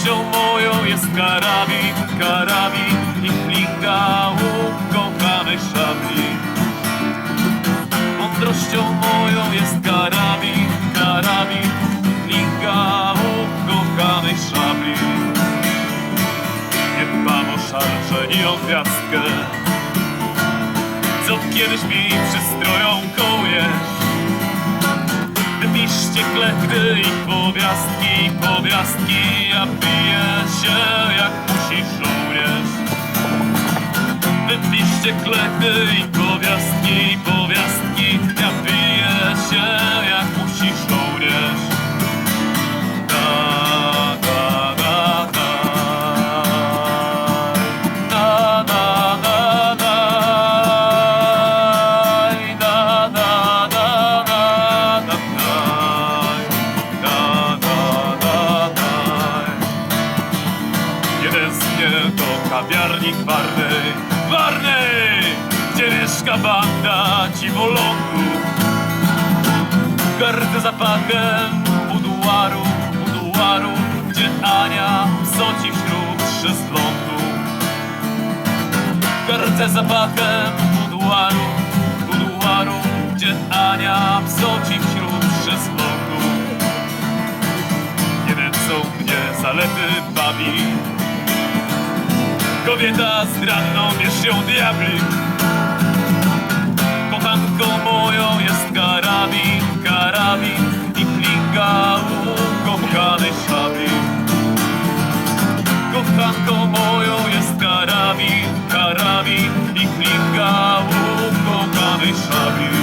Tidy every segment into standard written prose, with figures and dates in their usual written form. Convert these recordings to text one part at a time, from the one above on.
Mądrością moją jest karabin, karabin i flinga, łuk kochanej szabli. Mądrością moją jest karabin, karabin, flinga, łuk kochanej szabli. Nie dbam o szarże i o gwiazdkę, co kiedyś mi przystroją kołnierz. Wypiszcie klechty i powiastki, powiastki, ja biję się jak musi żołnierz. Wypiszcie klechty i powiastki, powiastki, ja biję się jak musi żołnierz. To kawiarnik Warnej, gdzie mieszka banda dziwolągów. Gardzę zapachem buduaru, gdzie Ania soci wśród szezlongów. Gardzę zapachem buduaru, gdzie Ania soci wśród szezlongów. Nie wiem, co mnie zalety bawi, kobieta z ranną wierzchnią diabli. Kochanką moją jest karabin, karabin i flinga, łuk kochanej szabli. Kochanką moją jest karabin, karabin i flinga, łuk kochanej szabli.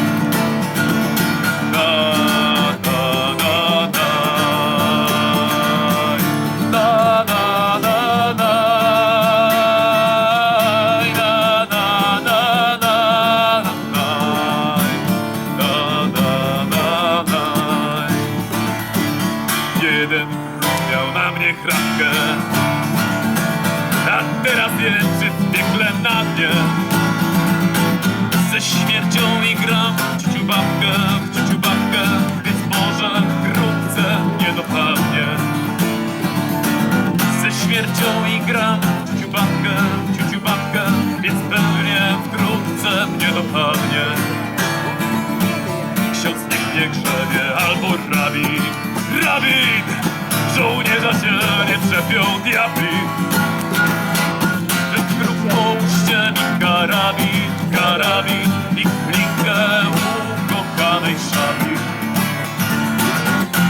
Jeden miał na mnie chrapkę, a teraz jęczy w piekle na mnie. Ze śmiercią i gram w ciuciu babkę, więc może wkrótce nie dopadnie. Ze śmiercią i gram w ciuciu babkę, więc pewnie wkrótce mnie dopadnie. Ksiądz niech mnie grzebie albo rabin, żołnierza się nie trzepią diabli. W grób połóżcie mi karabin i flinkę, łuk kochanej szabli.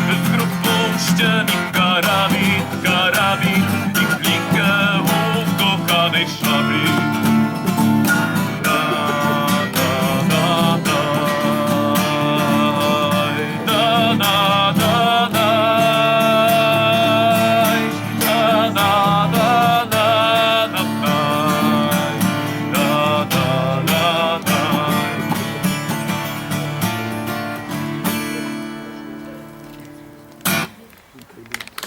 W grób połóżcie mi karabin i flinkę, łuk kochanej szabli. Okay.